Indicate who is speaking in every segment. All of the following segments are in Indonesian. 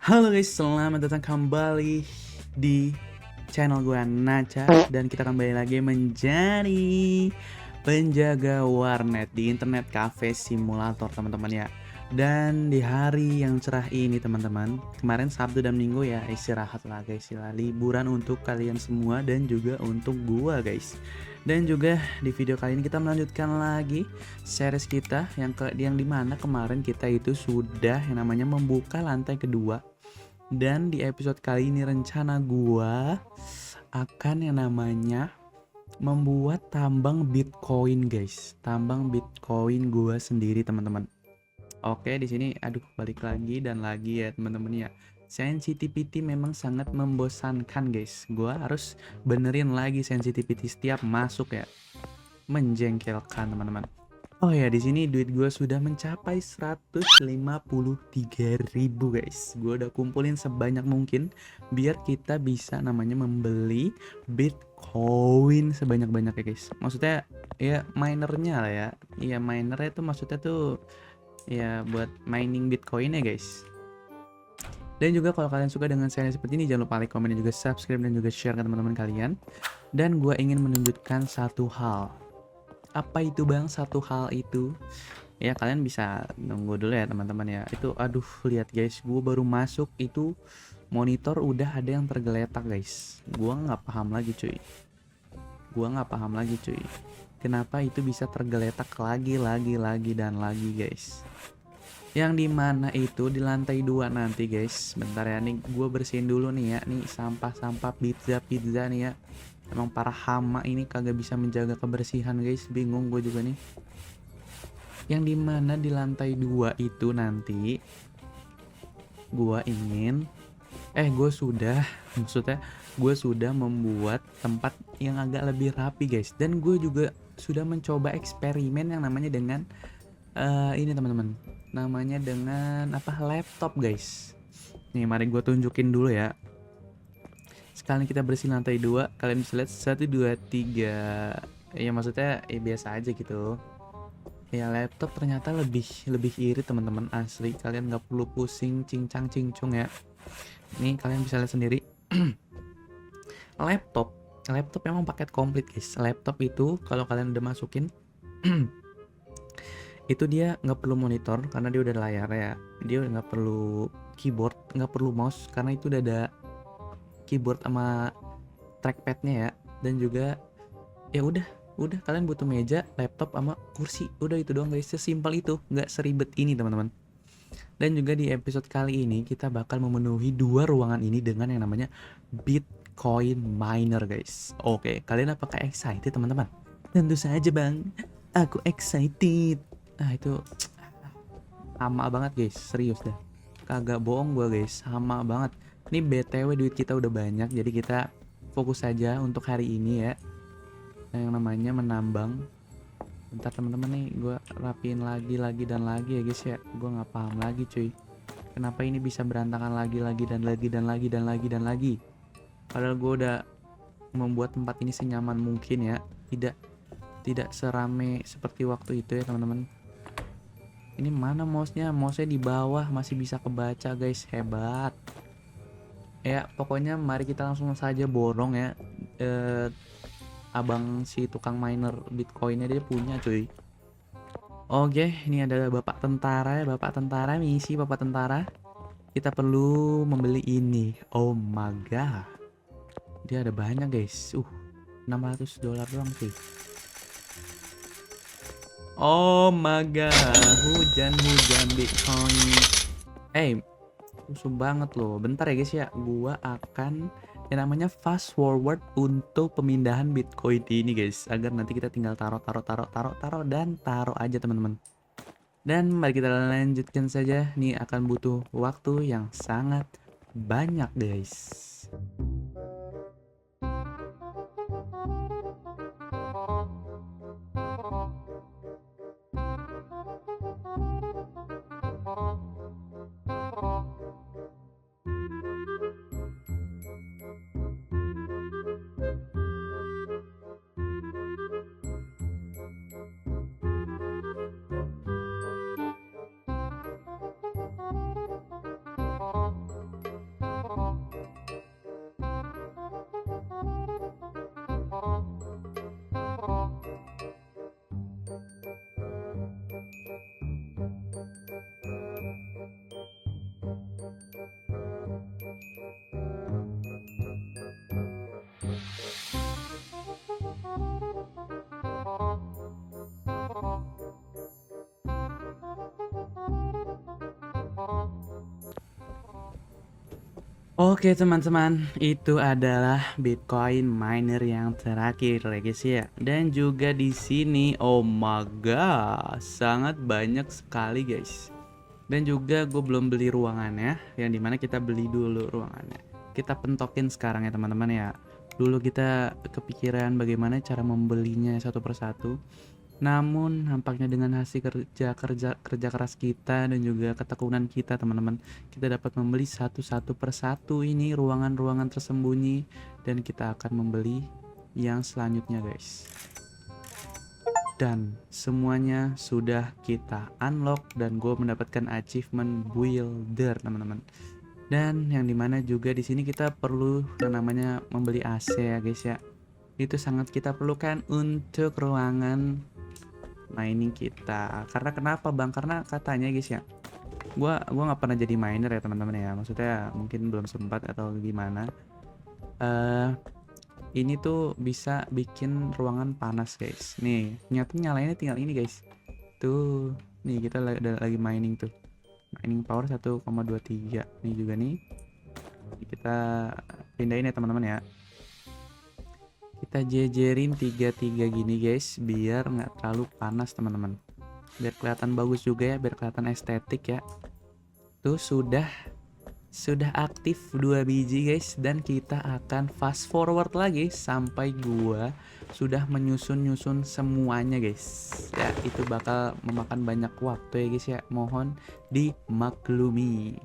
Speaker 1: Halo guys, selamat datang kembali di channel gue Naca. Dan kita kembali lagi menjadi penjaga warnet di internet cafe simulator teman-teman ya. Dan di hari yang cerah ini teman-teman, kemarin Sabtu dan Minggu ya istirahat lah guys ya, liburan untuk kalian semua dan juga untuk gua guys. Dan juga di video kali ini kita melanjutkan lagi series kita yang dimana kemarin kita itu sudah yang namanya membuka lantai kedua. Dan di episode kali ini rencana gua akan yang namanya membuat tambang Bitcoin guys. Tambang Bitcoin gua sendiri teman-teman. Oke, di sini aduh balik lagi dan lagi ya teman-teman ya. Sensitivity memang sangat membosankan guys. Gua harus benerin lagi sensitivity setiap masuk ya. Menjengkelkan teman-teman. Oh ya, di sini duit gue sudah mencapai 153.000 guys. Gue udah kumpulin sebanyak mungkin biar kita bisa namanya membeli Bitcoin sebanyak-banyaknya guys. Maksudnya ya minernya lah ya. Iya minernya tuh maksudnya tuh ya buat mining Bitcoin ya guys. Dan juga kalau kalian suka dengan channel seperti ini jangan lupa like, komen, dan juga subscribe dan juga share ke teman-teman kalian. Dan gue ingin menunjukkan satu hal. Apa itu bang satu hal itu? Ya kalian bisa nunggu dulu ya teman-teman ya. Itu aduh lihat guys, gue baru masuk itu monitor udah ada yang tergeletak guys. Gua nggak paham lagi cuy. Kenapa itu bisa tergeletak lagi dan lagi guys. Yang dimana itu di lantai 2 nanti guys. Bentar ya nih gue bersihin dulu nih ya. Nih sampah-sampah pizza nih ya. Emang para hama ini kagak bisa menjaga kebersihan guys. Bingung gue juga nih. Yang dimana di lantai 2 itu nanti gue ingin gue sudah membuat tempat yang agak lebih rapi guys. Dan gue juga sudah mencoba eksperimen yang namanya dengan ini teman-teman, namanya dengan laptop guys. Nih mari gue tunjukin dulu ya. Sekali kita bersih lantai 2, kalian bisa lihat 1, 2, 3. Ya maksudnya biasa aja gitu. Ya laptop ternyata lebih irit teman-teman, asli. Kalian nggak perlu pusing cincang cincung ya. Nih kalian bisa lihat sendiri. laptop memang paket komplit guys. Laptop itu kalau kalian udah masukin itu dia nggak perlu monitor karena dia udah ada layar ya. Dia nggak perlu keyboard, nggak perlu mouse karena itu udah ada keyboard sama trackpadnya ya. Dan juga ya udah kalian butuh meja, laptop sama kursi, udah itu doang guys. Sesimpel itu, nggak seribet ini teman-teman. Dan juga di episode kali ini kita bakal memenuhi 2 ruangan ini dengan yang namanya Bitcoin miner guys. Oke, kalian apakah excited teman-teman? Tentu saja bang, aku excited. Nah itu sama banget guys, serius dah, kagak bohong gua guys, sama banget. Ini BTW duit kita udah banyak, jadi kita fokus saja untuk hari ini ya, yang namanya menambang. Bentar teman-teman nih, gue rapiin lagi dan lagi ya guys ya. Gue nggak paham lagi cuy, kenapa ini bisa berantakan lagi dan lagi. Padahal gue udah membuat tempat ini senyaman mungkin ya, tidak serame seperti waktu itu ya teman-teman. Ini mana mouse-nya? Mouse-nya di bawah, masih bisa kebaca guys, hebat. Ya pokoknya mari kita langsung saja borong ya. Abang si tukang miner Bitcoinnya dia punya cuy. Oke, ini adalah bapak tentara, misi bapak tentara. Kita perlu membeli ini. Oh my god, dia ada banyak guys. $600 doang sih. Oh my god, hujan Bitcoin. Musuh banget loh. Bentar ya guys ya, gua akan yang namanya fast forward untuk pemindahan Bitcoin ini guys, agar nanti kita tinggal taruh aja teman-teman. Dan mari kita lanjutkan saja. Nih akan butuh waktu yang sangat banyak guys. Oke teman-teman, itu adalah Bitcoin miner yang terakhir ya guys ya. Dan juga di sini, oh my god, sangat banyak sekali guys. Dan juga gue belum beli ruangannya, yang dimana kita beli dulu ruangannya. Kita pentokin sekarang ya teman-teman ya. Dulu kita kepikiran bagaimana cara membelinya satu persatu. Namun nampaknya dengan hasil kerja keras kita dan juga ketekunan kita teman-teman, kita dapat membeli satu persatu ini ruangan-ruangan tersembunyi, dan kita akan membeli yang selanjutnya guys. Dan semuanya sudah kita unlock dan gue mendapatkan achievement builder teman-teman. Dan yang dimana juga di sini kita perlu yang namanya membeli AC ya guys ya. Itu sangat kita perlukan untuk ruangan mining kita. Karena kenapa bang? Karena katanya guys ya, gua nggak pernah jadi miner ya teman-teman ya. Maksudnya mungkin belum sempat atau gimana. Ini tuh bisa bikin ruangan panas guys. Nih nyata nyalainnya tinggal ini guys. Tuh nih kita udah lagi mining tuh. Mining power 1,23. Nih juga nih. Kita pindahin ya teman-teman ya. Kita jejerin 3-3 gini guys, biar nggak terlalu panas teman-teman. Biar kelihatan bagus juga ya, biar kelihatan estetik ya. Tuh sudah aktif 2 biji guys, dan kita akan fast forward lagi sampai gua sudah menyusun semuanya guys. Ya, itu bakal memakan banyak waktu ya guys ya. Mohon dimaklumi.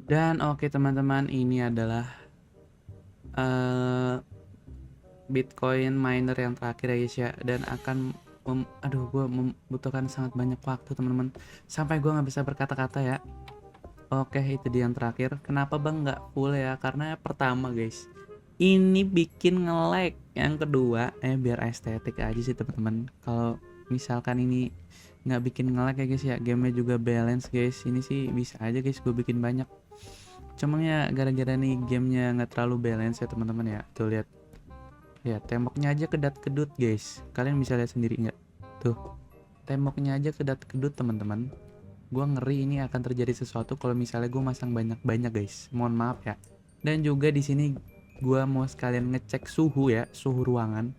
Speaker 1: Dan oke teman-teman, ini adalah Bitcoin miner yang terakhir ya guys ya, dan akan gue membutuhkan sangat banyak waktu teman-teman, sampai gue nggak bisa berkata-kata ya. Oke, itu dia yang terakhir. Kenapa bang nggak full ya? Karena pertama guys, ini bikin nge-lag. Yang kedua, biar estetik aja sih teman-teman. Kalau misalkan ini nggak bikin nge-lag ya guys ya, gamenya juga balance guys. Ini sih bisa aja guys gue bikin banyak. Cuma ya gara-gara nih gamenya nggak terlalu balance ya teman-teman ya. Tuh lihat, ya temboknya aja kedat-kedut guys. Kalian bisa lihat sendiri nggak? Tuh, temboknya aja kedat-kedut teman-teman. Gua ngeri ini akan terjadi sesuatu kalau misalnya gue masang banyak-banyak guys. Mohon maaf ya. Dan juga di sini gua mau sekalian ngecek suhu ya, suhu ruangan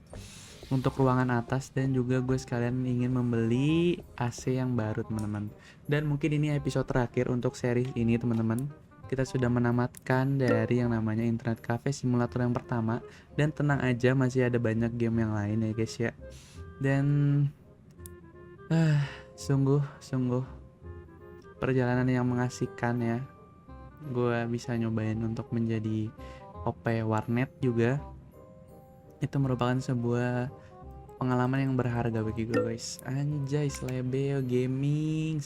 Speaker 1: untuk ruangan atas, dan juga gue sekalian ingin membeli AC yang baru teman-teman. Dan mungkin ini episode terakhir untuk series ini teman-teman. Kita sudah menamatkan dari yang namanya Internet Cafe Simulator yang pertama, dan tenang aja masih ada banyak game yang lain ya guys ya. Dan sungguh perjalanan yang mengasihkan ya. Gue bisa nyobain untuk menjadi OP warnet juga. Itu merupakan sebuah pengalaman yang berharga bagi gue guys. Anjay, Slebeo Gaming.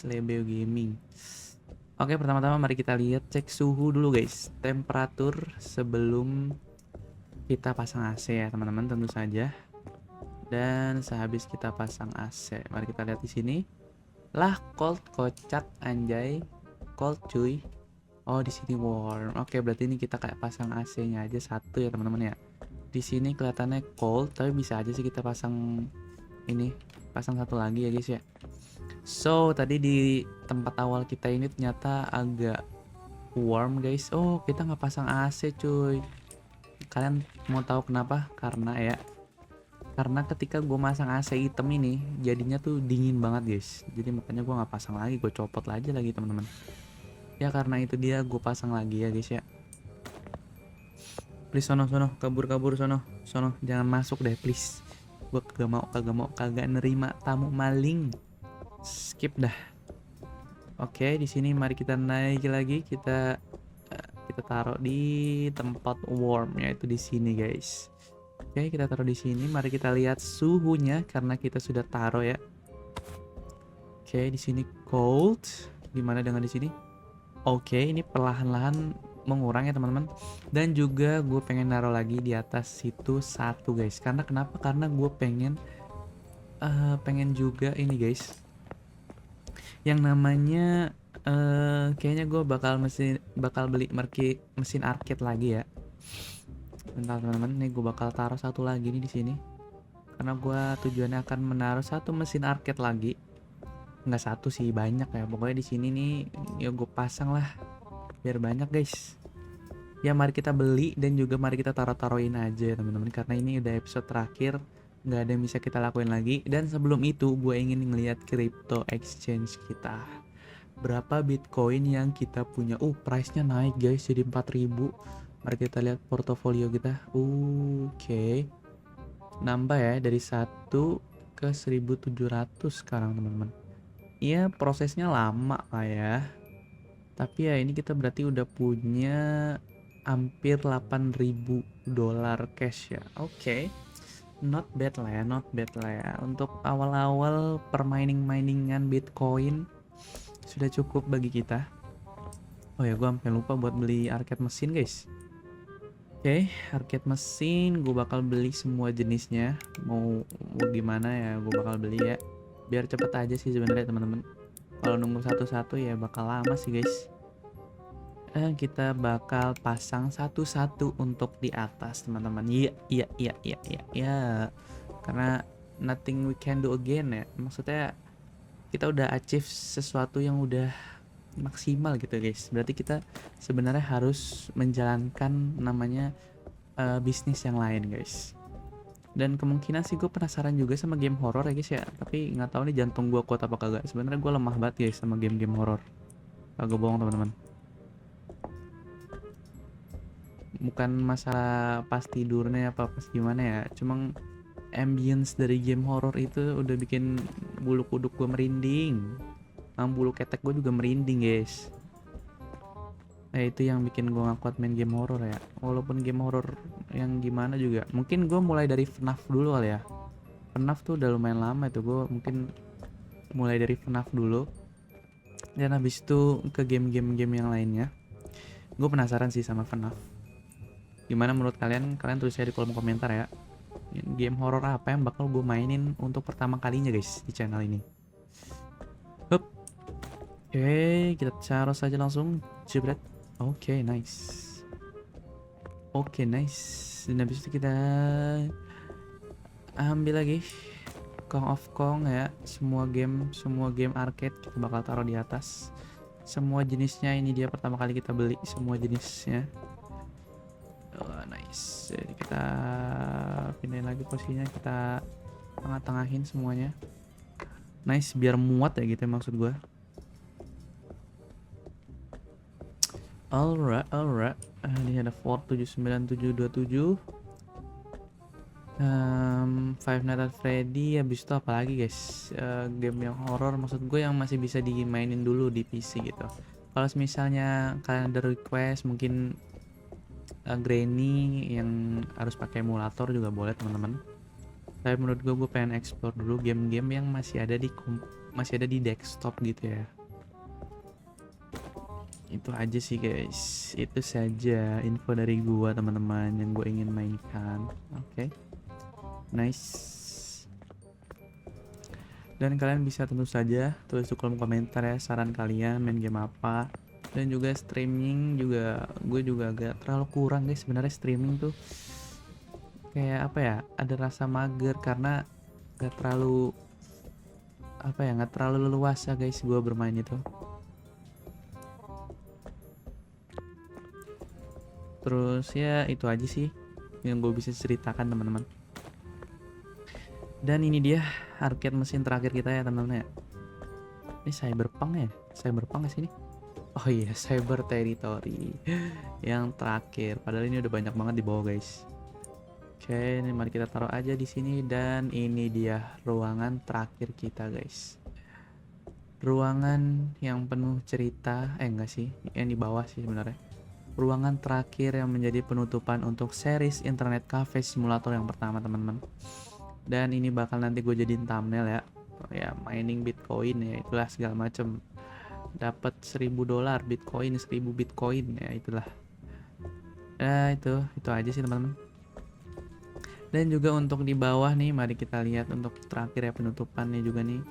Speaker 1: Oke, pertama-tama mari kita lihat cek suhu dulu guys. Temperatur sebelum kita pasang AC ya teman-teman, tentu saja. Dan sehabis kita pasang AC, mari kita lihat di sini. Lah cold kocak anjay. Cold cuy. Oh, di sini warm. Oke, berarti ini kita kayak pasang AC-nya aja satu ya teman-teman ya. Di sini kelihatannya cold, tapi bisa aja sih kita pasang ini, pasang satu lagi ya guys ya. So, tadi di tempat awal kita ini ternyata agak warm guys. Oh, kita nggak pasang AC cuy. Kalian mau tahu kenapa? Karena ketika gue masang AC item ini jadinya tuh dingin banget guys. Jadi makanya gue nggak pasang lagi, gue copot aja lagi teman-teman. Ya karena itu dia gue pasang lagi ya guys ya. Please sono kabur sono jangan masuk deh please. Gue kagak nerima tamu maling. Skip dah. Oke, di sini mari kita naik lagi, kita taruh di tempat warm, yaitu di sini guys. Oke, kita taruh di sini. Mari kita lihat suhunya karena kita sudah taruh ya. Oke, di sini cold. Gimana dengan di sini? Oke, ini perlahan-lahan mengurang ya teman-teman. Dan juga gue pengen naruh lagi di atas situ satu guys. Karena kenapa? Karena gue pengen juga ini guys. Yang namanya kayaknya gue bakal beli mesin arcade lagi ya. Bentar teman-teman, nih gue bakal taruh satu lagi nih di sini. Karena gue tujuannya akan menaruh satu mesin arcade lagi. Nggak satu sih, banyak ya. Pokoknya di sini nih ya gue pasang lah biar banyak guys. Ya mari kita beli dan juga mari kita taruh-taruhin aja ya teman-teman. Karena ini udah episode terakhir, nggak ada yang bisa kita lakuin lagi. Dan sebelum itu gue ingin ngelihat crypto exchange kita. Berapa Bitcoin yang kita punya? Price-nya naik guys jadi 4.000. Mari kita lihat portofolio kita. Oke. Nambah ya dari 1 ke 1.700 sekarang teman-teman. Iya, prosesnya lama lah ya. Tapi ya ini kita berarti udah punya hampir 8.000 dolar cash ya. Oke. Not bad lah ya. Untuk awal-awal permainingan Bitcoin sudah cukup bagi kita. Oh ya, gue sampai lupa buat beli arcade mesin guys. Oke, arcade mesin gue bakal beli semua jenisnya. Mau gimana ya, gue bakal beli ya. Biar cepet aja sih sebenarnya teman-teman. Kalau nunggu satu-satu ya bakal lama sih guys. Kita bakal pasang satu-satu untuk di atas teman-teman. Iya. Karena nothing we can do again ya. Maksudnya kita udah achieve sesuatu yang udah maksimal gitu guys. Berarti kita sebenarnya harus menjalankan namanya bisnis yang lain guys. Dan kemungkinan sih gue penasaran juga sama game horror ya guys ya. Tapi nggak tahu nih jantung gue kuat apa kagak. Sebenarnya gue lemah banget guys sama game-game horror. Kagak bohong teman-teman. Bukan masalah pas tidurnya apa pas gimana ya. Cuma ambience dari game horror itu udah bikin bulu kuduk gue merinding. Bulu ketek gue juga merinding guys. Itu yang bikin gue gak kuat main game horror ya. Walaupun game horror yang gimana juga. Mungkin gue mulai dari FNAF dulu kali ya. FNAF tuh udah lumayan lama itu. Gue mungkin mulai dari FNAF dulu. Dan habis itu ke game-game yang lainnya. Gue penasaran sih sama FNAF. Gimana menurut kalian? Kalian tulis di kolom komentar ya. Game horror apa yang bakal gue mainin untuk pertama kalinya guys di channel ini. Oke, kita taruh saja langsung. Jebret. Oke, nice. Dan habis itu kita ambil lagi Kong of Kong ya. Semua game arcade kita bakal taruh di atas. Semua jenisnya ini dia pertama kali kita beli semua jenisnya. Nice. Jadi kita pindahin lagi posisinya, kita tengah-tengahin semuanya. Nice, biar muat ya gitu ya, maksud gue. Alright. Ini ada Fort 79727. Five Nights at Freddy. Habis itu apa lagi guys? Game yang horror maksud gue yang masih bisa dimainin dulu di PC gitu. Kalau misalnya kalian ada request mungkin Granny yang harus pakai emulator juga boleh teman-teman. Tapi menurut gue pengen explore dulu game-game yang masih ada di desktop gitu ya. itu aja sih guys, itu saja info dari gua teman-teman yang gue ingin mainkan. Oke. Nice. Dan kalian bisa tentu saja tulis di kolom komentar ya saran kalian main game apa. Dan juga streaming juga, gue juga agak terlalu kurang guys sebenarnya streaming tuh. Kayak apa ya, ada rasa mager karena gak terlalu apa ya, gak terlalu leluasa guys gue bermain itu. Terus ya itu aja sih yang gue bisa ceritakan teman-teman. Dan ini dia arcade mesin terakhir kita ya teman-teman ya. Ini Cyberpunk ya? Cyberpunk sih ini? Oh iya, Cyber Territory yang terakhir. Padahal ini udah banyak banget di bawah guys. Oke, ini mari kita taruh aja di sini dan ini dia ruangan terakhir kita guys. Ruangan yang penuh cerita, enggak sih, yang di bawah sih sebenarnya. Ruangan terakhir yang menjadi penutupan untuk series Internet Cafe Simulator yang pertama teman-teman. Dan ini bakal nanti gue jadiin thumbnail ya. Ya mining Bitcoin ya, itulah segala macem. Dapat $1.000 Bitcoin, 1000 Bitcoin ya itulah. Ya itu aja sih teman-teman. Dan juga untuk di bawah nih, mari kita lihat untuk terakhir ya penutupannya juga nih.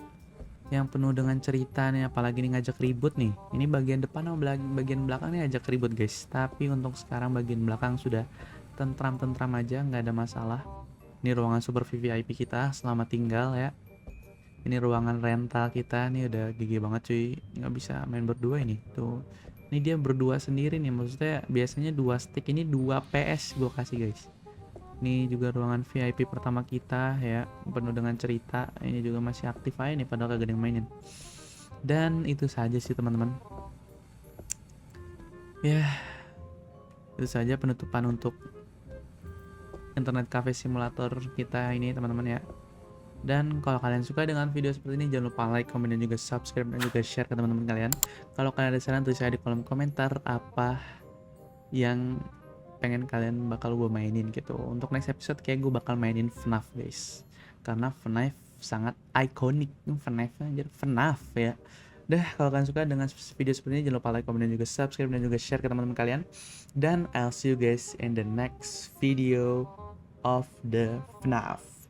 Speaker 1: Yang penuh dengan cerita nih, apalagi nih ngajak ribut nih. Ini bagian depan sama bagian belakang nih ajak ribut guys. Tapi untuk sekarang bagian belakang sudah tentram-tentram aja, nggak ada masalah. Ini ruangan super VIP kita selamat tinggal ya. Ini ruangan rental kita nih udah gigi banget cuy. Nggak bisa main berdua ini. Tuh. Ini dia berdua sendiri nih. Maksudnya biasanya 2 stick, ini 2 PS gue kasih guys. Ini juga ruangan VIP pertama kita ya. Penuh dengan cerita. Ini juga masih aktif aja nih padahal kagak ada yang mainin. Dan itu saja sih teman-teman. Ya. Itu saja penutupan untuk Internet Cafe Simulator kita ini teman-teman ya. Dan kalau kalian suka dengan video seperti ini, jangan lupa like, comment, dan juga subscribe dan juga share ke teman-teman kalian. Kalau kalian ada saran, tulis aja di kolom komentar apa yang pengen kalian bakal gue mainin gitu. Untuk next episode kayak gue bakal mainin FNAF guys, karena FNAF sangat ikonik. FNAF ya. Dah, kalau kalian suka dengan video seperti ini, jangan lupa like, comment, dan juga subscribe dan juga share ke teman-teman kalian. Dan I'll see you guys in the next video of the FNAF.